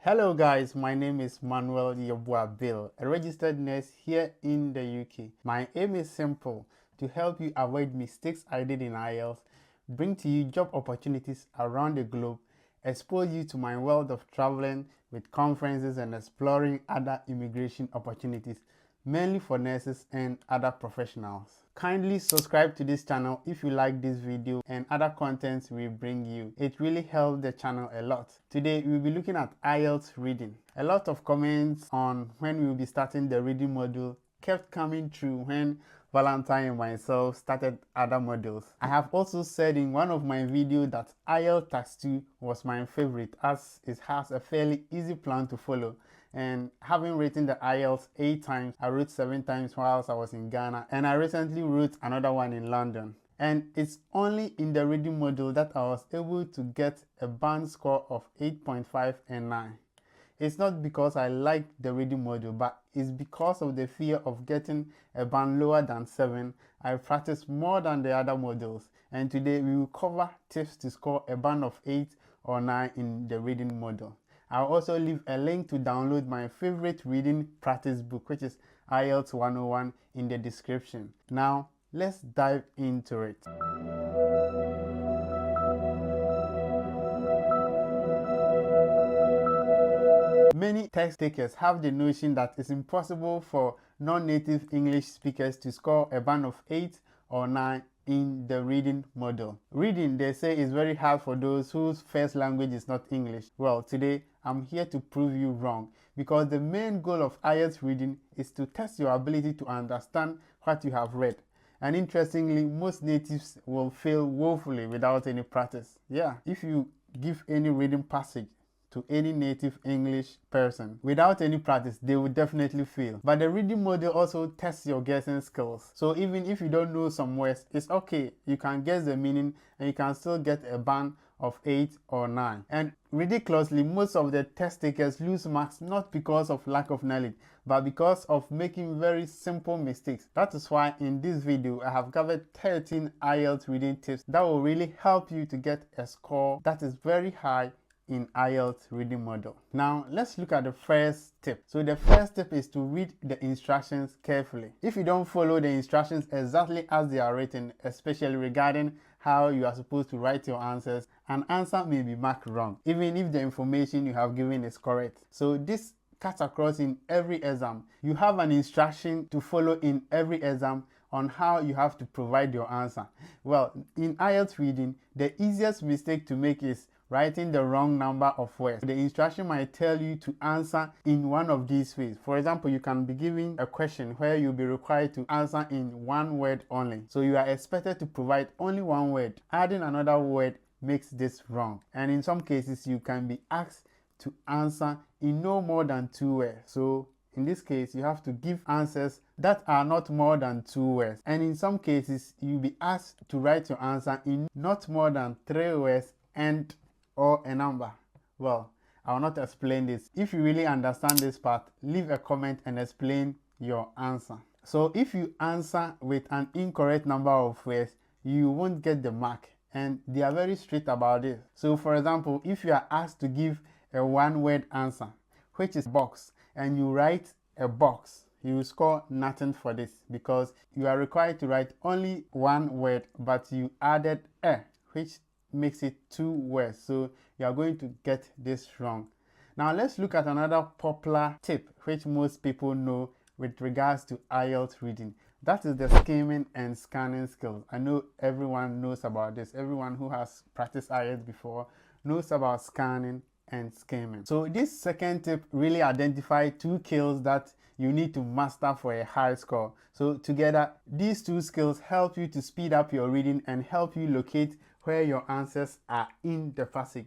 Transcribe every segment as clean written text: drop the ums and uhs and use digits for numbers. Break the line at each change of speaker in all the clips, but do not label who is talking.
Hello guys, my name is Manuel Bill, a registered nurse here in the UK. My aim is simple: to help you avoid mistakes I did in IELTS, bring to you job opportunities around the globe, expose you to my world of traveling with conferences and exploring other immigration opportunities, mainly for nurses and other professionals. Kindly subscribe to this channel if you like this video and other contents we bring you. It really helps the channel a lot. Today we'll be looking at IELTS reading. A lot of comments on when we will be starting the reading module kept coming through when Valentine and myself started other modules. I have also said in one of my videos that IELTS was my favorite as it has a fairly easy plan to follow. And having written the IELTS 8 times, I wrote 7 times whilst I was in Ghana, and I recently wrote another one in London. And it's only in the reading module that I was able to get a band score of 8.5 and 9. It's not because I like the reading module, but it's because of the fear of getting a band lower than 7. I practiced more than the other modules, and today we will cover tips to score a band of 8 or 9 in the reading module. I'll also leave a link to download my favorite reading practice book, which is IELTS 101, in the description. Now, let's dive into it. Many test takers have the notion that it's impossible for non-native English speakers to score a band of 8 or 9 in the reading module. Reading, they say, is very hard for those whose first language is not English. Well, today I'm here to prove you wrong, because the main goal of IELTS reading is to test your ability to understand what you have read. And interestingly, most natives will fail woefully without any practice. Yeah, if you give any reading passage to any native English person without any practice, they will definitely fail. But the reading module also tests your guessing skills. So even if you don't know some words, it's okay. You can guess the meaning and you can still get a band of 8 or 9. And ridiculously, most of the test takers lose marks not because of lack of knowledge, but because of making very simple mistakes. That is why in this video I have covered 13 IELTS reading tips that will really help you to get a score that is very high in IELTS reading module. Now let's look at the first tip. So the first tip is to read the instructions carefully. If you don't follow the instructions exactly as they are written, especially regarding how you are supposed to write your answers, an answer may be marked wrong, even if the information you have given is correct. So this cuts across in every exam. You have an instruction to follow in every exam on how you have to provide your answer. Well, in IELTS reading, the easiest mistake to make is writing the wrong number of words. The instruction might tell you to answer in one of these ways. For example, you can be given a question where you'll be required to answer in one word only. So you are expected to provide only one word. Adding another word makes this wrong. And in some cases, you can be asked to answer in no more than 2 words. So in this case, you have to give answers that are not more than 2 words. And in some cases, you'll be asked to write your answer in not more than 3 words and or a number. Well, I will not explain this. If you really understand this part, leave a comment and explain your answer. So if you answer with an incorrect number of words, you won't get the mark, and they are very strict about it. So for example, if you are asked to give a 1-word answer, which is box, and you write a box, you will score nothing for this, because you are required to write only 1 word, but you added a, which makes it 2 words. So you are going to get this wrong. Now let's look at another popular tip which most people know with regards to IELTS reading. That is the skimming and scanning skills. I know everyone knows about this. Everyone who has practiced IELTS before knows about scanning and skimming. So this second tip really identifies 2 skills that you need to master for a high score. So together, these 2 skills help you to speed up your reading and help you locate where your answers are in the passage.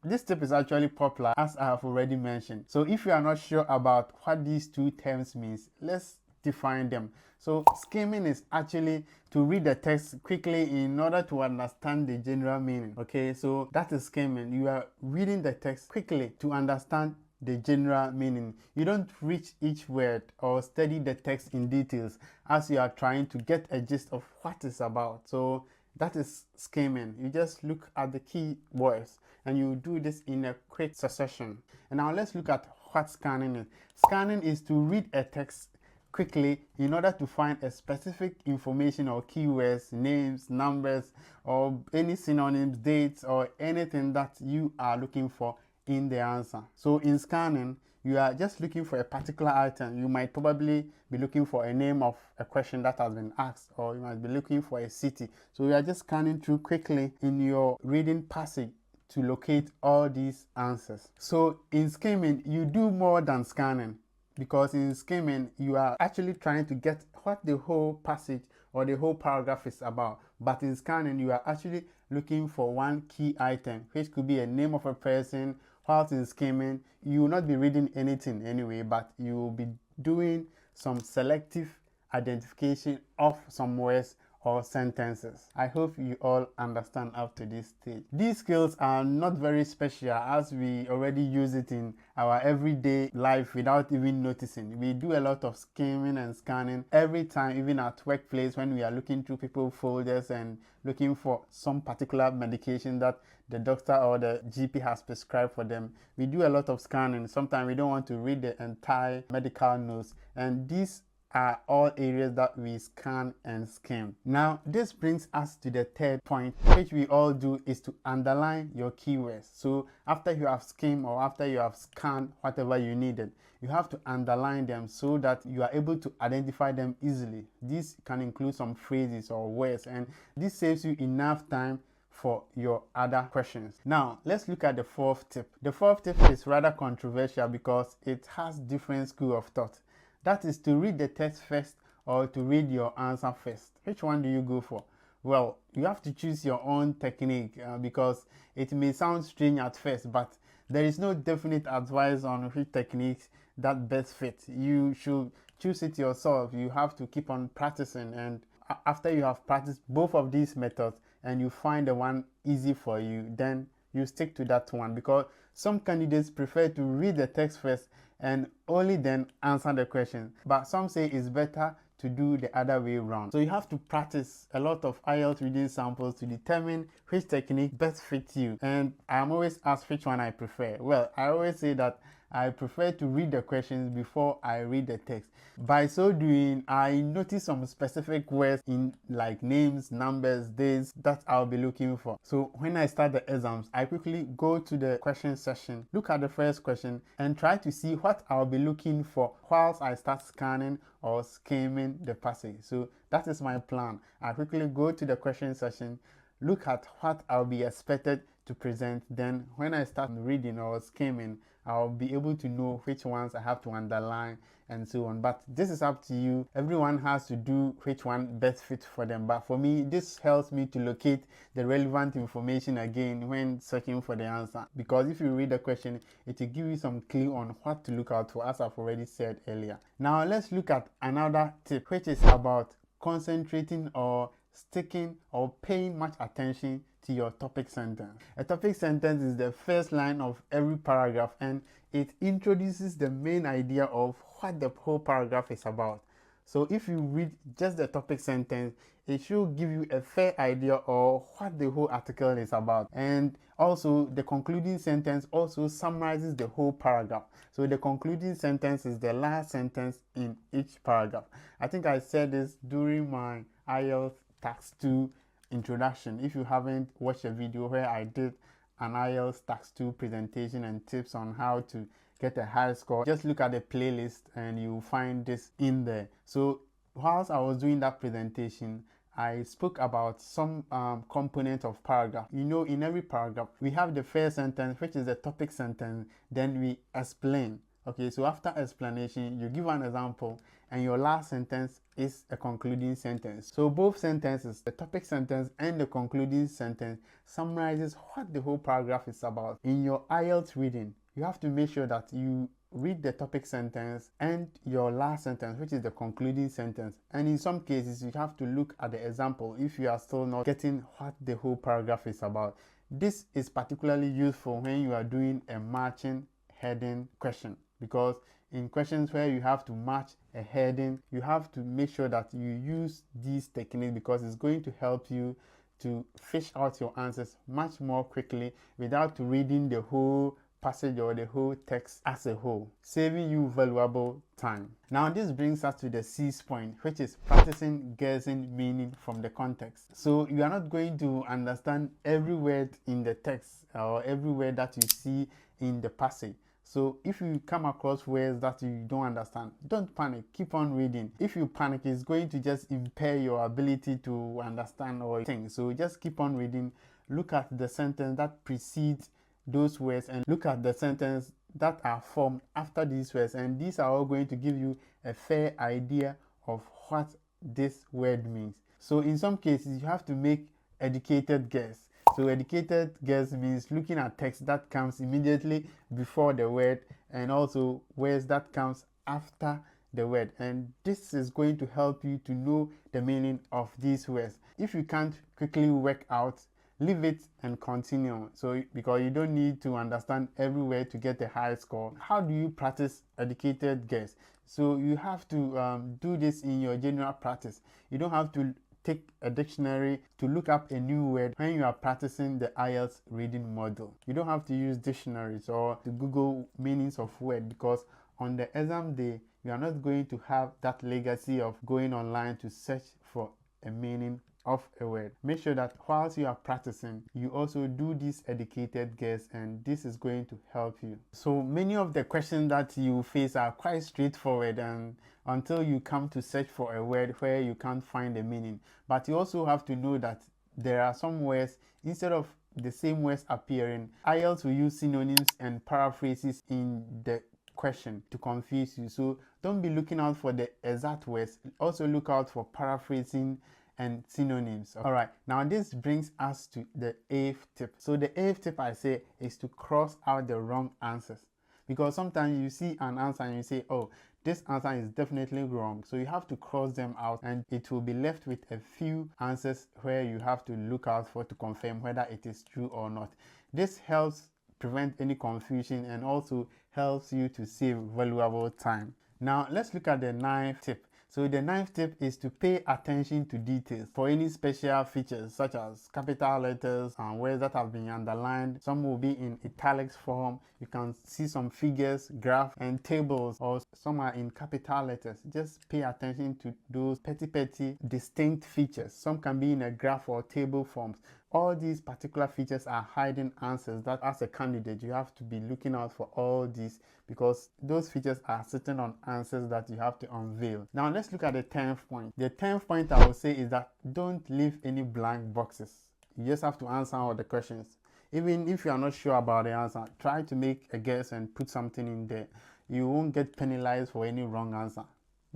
This tip is actually popular, as I have already mentioned. So if you are not sure about what these 2 terms means, let's define them. So skimming is actually to read the text quickly in order to understand the general meaning. Okay, so that is skimming. You are reading the text quickly to understand the general meaning. You don't reach each word or study the text in details as you are trying to get a gist of what it's about. So That is skimming. You just look at the key words and you do this in a quick succession. And now let's look at what scanning is. Scanning is to read a text quickly in order to find a specific information or keywords, names, numbers, or any synonyms, dates, or anything that you are looking for in the answer. So in scanning, you are just looking for a particular item. You might probably be looking for a name of a question that has been asked, or you might be looking for a city. So you are just scanning through quickly in your reading passage to locate all these answers. So in skimming, you do more than scanning, because in skimming, you are actually trying to get what the whole passage or the whole paragraph is about. But in scanning, you are actually looking for one key item, which could be a name of a person. Whilst in skimming, you will not be reading anything anyway, but you will be doing some selective identification of some words or sentences. I hope you all understand up to this stage. These skills are not very special, as we already use it in our everyday life without even noticing. We do a lot of skimming and scanning every time, even at workplace, when we are looking through people's folders and looking for some particular medication that the doctor or the GP has prescribed for them. We do a lot of scanning. Sometimes we don't want to read the entire medical notes, and these are all areas that we scan and skim. Now, this brings us to the third point, which we all do, is to underline your keywords. So after you have skimmed or after you have scanned whatever you needed, you have to underline them so that you are able to identify them easily. This can include some phrases or words, and this saves you enough time for your other questions. Now, let's look at the fourth tip. The fourth tip is rather controversial because it has different school of thought. That is to read the text first or to read your answer first. Which one do you go for? Well, you have to choose your own technique because it may sound strange at first, but there is no definite advice on which techniques that best fit. You should choose it yourself. You have to keep on practicing, and after you have practiced both of these methods and you find the one easy for you, then you stick to that one, because some candidates prefer to read the text first and only then answer the question. But some say it's better to do the other way around. So you have to practice a lot of IELTS reading samples to determine which technique best fits you. And I'm always asked which one I prefer. Well, I always say that I prefer to read the questions before I read the text. By so doing, I notice some specific words in like names, numbers, dates that I'll be looking for. So when I start the exams, I quickly go to the question section, look at the first question, and try to see what I'll be looking for whilst I start scanning or skimming the passage. So that is my plan. I quickly go to the question section, look at what I'll be expected to present. Then when I start reading or skimming, I'll be able to know which ones I have to underline and so on. But this is up to you. Everyone has to do which one best fits for them. But for me, this helps me to locate the relevant information again when searching for the answer. Because if you read the question, it will give you some clue on what to look out for, as I've already said earlier. Now let's look at another tip, which is about concentrating or sticking or paying much attention to your topic sentence. A topic sentence is the first line of every paragraph, and it introduces the main idea of what the whole paragraph is about. So if you read just the topic sentence, it should give you a fair idea of what the whole article is about. And also the concluding sentence also summarizes the whole paragraph. So the concluding sentence is the last sentence in each paragraph. I think I said this during my IELTS Tax 2 introduction. If you haven't watched a video where I did an IELTS Tax 2 presentation and tips on how to get a high score, just look at the playlist and you'll find this in there. So whilst I was doing that presentation, I spoke about some component of paragraph. You know, in every paragraph, we have the first sentence, which is the topic sentence, then we explain. Okay, so after explanation, you give an example, and your last sentence is a concluding sentence. So both sentences, the topic sentence and the concluding sentence, summarizes what the whole paragraph is about. In your IELTS reading, you have to make sure that you read the topic sentence and your last sentence, which is the concluding sentence. And in some cases, you have to look at the example if you are still not getting what the whole paragraph is about. This is particularly useful when you are doing a matching heading question, because in questions where you have to match a heading, you have to make sure that you use these techniques, because it's going to help you to fish out your answers much more quickly without reading the whole passage or the whole text as a whole, saving you valuable time. Now this brings us to the sixth point, which is practicing guessing meaning from the context. So you are not going to understand every word in the text or every word that you see in the passage. So if you come across words that you don't understand, don't panic, keep on reading. If you panic, it's going to just impair your ability to understand or think. So just keep on reading, look at the sentence that precedes those words and look at the sentence that are formed after these words, and these are all going to give you a fair idea of what this word means. So in some cases you have to make educated guess. So educated guess means looking at text that comes immediately before the word and also words that comes after the word, and this is going to help you to know the meaning of these words. If you can't quickly work out, leave it and continue. So because you don't need to understand every word to get a high score. How do you practice educated guess? So you have to do this in your general practice. You don't have to take a dictionary to look up a new word when you are practicing the IELTS reading model. You don't have to use dictionaries or to Google meanings of words, because on the exam day you are not going to have that legacy of going online to search for a meaning of a word. Make sure that whilst you are practicing, you also do this educated guess, and this is going to help you. So many of the questions that you face are quite straightforward, and until you come to search for a word where you can't find a meaning. But you also have to know that there are some words, instead of the same words appearing, IELTS will use synonyms and paraphrases in the question to confuse you. So don't be looking out for the exact words, also look out for paraphrasing and synonyms. All right, now this brings us to the eighth tip. So the eighth tip I say is to cross out the wrong answers, because sometimes you see an answer and you say, oh, this answer is definitely wrong. So you have to cross them out, and it will be left with a few answers where you have to look out for to confirm whether it is true or not. This helps prevent any confusion and also helps you to save valuable time. Now let's look at the ninth tip. So the ninth tip is to pay attention to details for any special features such as capital letters and words that have been underlined. Some will be in italics form. You can see some figures, graphs and tables, or some are in capital letters. Just pay attention to those petty distinct features. Some can be in a graph or table forms. All these particular features are hiding answers that as a candidate you have to be looking out for all these, because those features are sitting on answers that you have to unveil. Now let's look at the 10th point. The 10th point I will say is that don't leave any blank boxes. You just have to answer all the questions. Even if you are not sure about the answer, try to make a guess and put something in there. You won't get penalized for any wrong answer.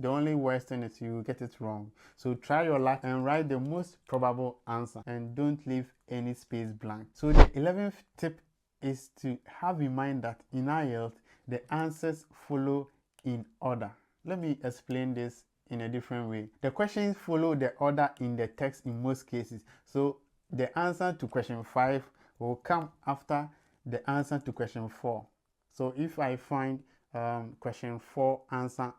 The only worst thing is you get it wrong. So try your luck and write the most probable answer and don't leave any space blank. So the 11th tip is to have in mind that in IELTS, the answers follow in order. Let me explain this in a different way. The questions follow the order in the text in most cases. So the answer to question 5 will come after the answer to question 4. So if I find question 4 answer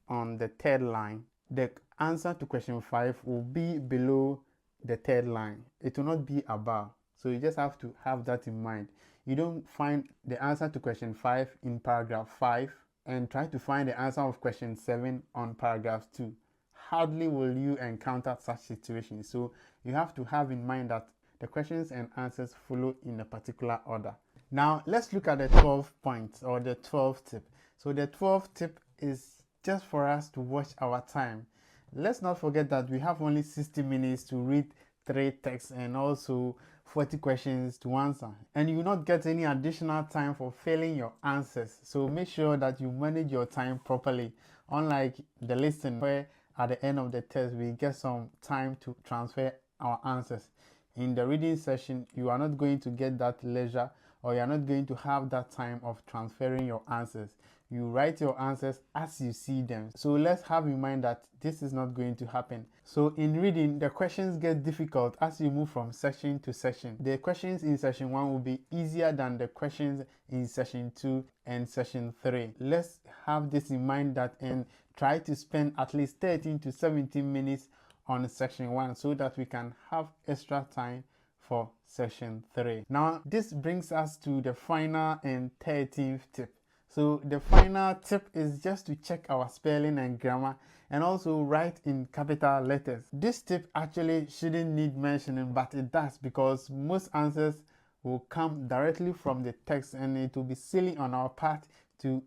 on the third line, the answer to question 5 will be below the third line. It will not be above. So you just have to have that in mind. You don't find the answer to question 5 in paragraph 5 and try to find the answer of question 7 on paragraph 2. Hardly will you encounter such situations. So you have to have in mind that the questions and answers follow in a particular order. Now let's look at the 12th point, or the 12th tip. So the 12th tip is just for us to watch our time. Let's not forget that we have only 60 minutes to read 3 texts and also 40 questions to answer, and you will not get any additional time for filling your answers. So make sure that you manage your time properly, unlike the listening where at the end of the test we get some time to transfer our answers. In the reading session you are not going to get that leisure, or you are not going to have that time of transferring your answers. You write your answers as you see them. So let's have in mind that this is not going to happen. So in reading, the questions get difficult as you move from section to section. The questions in session 1 will be easier than the questions in session 2 and session 3. Let's have this in mind, that and try to spend at least 13 to 17 minutes on section 1 so that we can have extra time for section 3. Now this brings us to the final and 13th tip. So the final tip is just to check our spelling and grammar and also write in capital letters. This tip actually shouldn't need mentioning, but it does, because most answers will come directly from the text and it will be silly on our part to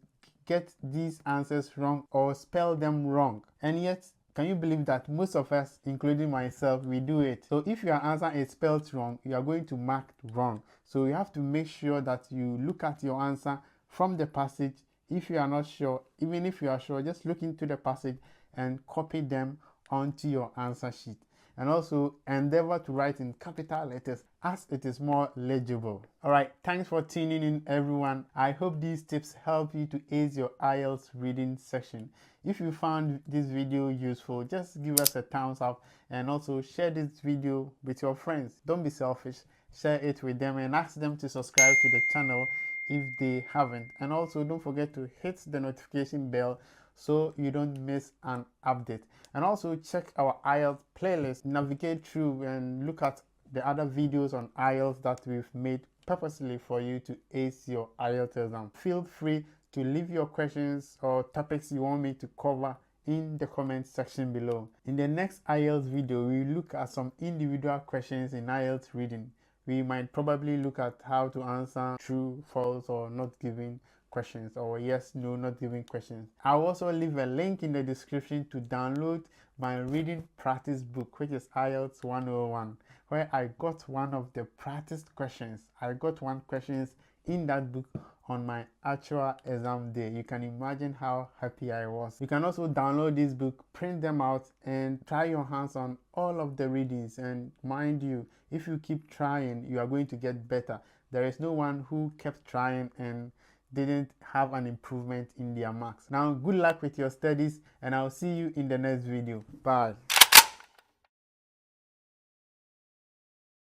get these answers wrong or spell them wrong. And yet, can you believe that most of us, including myself, we do it? So if your answer is spelled wrong, you are going to mark wrong. So you have to make sure that you look at your answer from the passage. If you are not sure, even if you are sure, just look into the passage and copy them onto your answer sheet. And also endeavor to write in capital letters as it is more legible. Alright, thanks for tuning in, everyone. I hope these tips help you to ace your IELTS reading section. If you found this video useful, just give us a thumbs up and also share this video with your friends. Don't be selfish, share it with them and ask them to subscribe to the channel if they haven't. And also don't forget to hit the notification bell so you don't miss an update. And also check our IELTS playlist, navigate through and look at the other videos on IELTS that we've made purposely for you to ace your IELTS exam. Feel free to leave your questions or topics you want me to cover in the comment section below. In the next IELTS video, we look at some individual questions in IELTS reading. We might probably look at how to answer true, false, or not giving questions, or yes, no, not giving questions. I'll also leave a link in the description to download my reading practice book, which is IELTS 101, where I got one of the practiced questions. I got one questions in that book on my actual exam day. You can imagine how happy I was. You can also download this book, print them out, and try your hands on all of the readings. And mind you, if you keep trying, you are going to get better. There is no one who kept trying and didn't have an improvement in their marks. Now, good luck with your studies, and I'll see you in the next video. Bye.